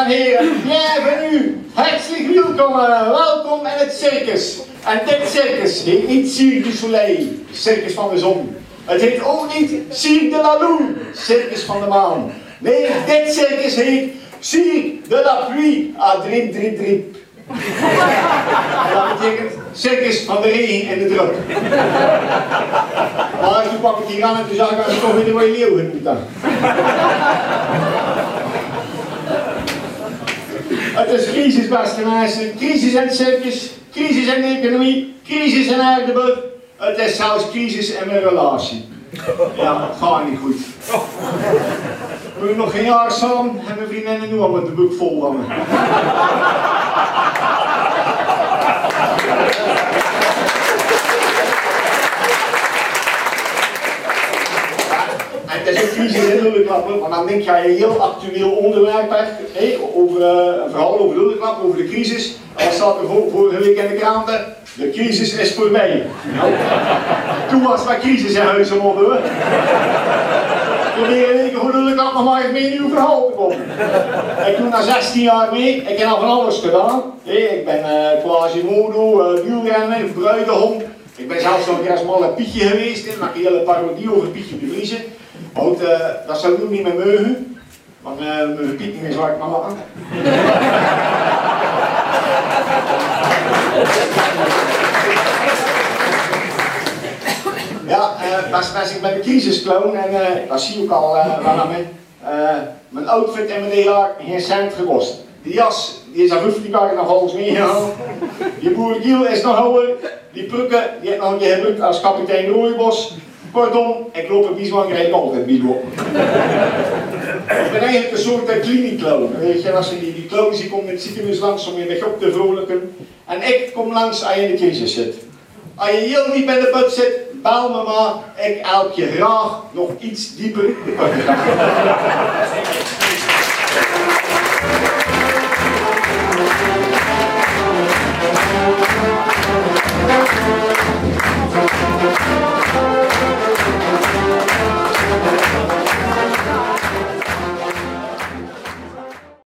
en heren, bienvenue, hartelijk welkom in het circus. En dit circus heet niet Cirque du Soleil, circus van de zon. Het heet ook niet Cirque de la Lune, circus van de maan. Nee, dit circus heet Cirque de la Pluie à drip drip drip. En dat betekent circus van de regen en de druk. Maar toen kwam ik hier aan en toen zag ik dat ik toch weer de mooie leeuw genoemd had. Het is crisis, beste mensen. Crisis in het circus, crisis in de economie, crisis in aardebod. Het is zelfs crisis in mijn relatie. Ja, het gaat niet goed. We hebben nog geen jaar samen en mijn vriendinnen nu al met de boek vol van me. Het is een crisis in Lulleklap, want dan denk je aan een heel actueel onderwerp over een verhaal over Lulleklap, over de crisis. En wat staat er vorige week in de kranten? De crisis is voorbij. Nou, toen was mijn crisis in huis om hoor. Probeer een week voor Lulleklap nog maar eens mee in uw verhaal te komen. Ik doe na 16 jaar mee, ik heb al van alles gedaan. Ik ben Quasimodo, wielrenner, bruidegom. Ik ben zelfs nog een keer als malle Pietje geweest, ik maak een hele parodie over Pietje de Vriezen. Want dat zou ik ook niet meer meugen, want mijn Piet niet meer zwart maar lachen. Ja, ik ben de crisisclown en dat zie je ook al aan me. Mijn outfit en mijn jaar geen cent gekost. Die jas die is aan 50 jaar nog alles meegehaald. Die boerenkiel is nog ouder. Die prukken die heb ik nog een keer gebruikt als kapitein Rooibos. Kortom, ik loop op Biesman, ik rijd altijd Biesman. Ik ben eigenlijk een soort kliniekclown. Weet je, als je die clowns die komen in het ziekenhuis langs om je weg op te vrolijken. En ik kom langs als je in de crisis zit. Als je heel diep in de put zit, bel me maar. Ik help je graag nog iets dieper de put.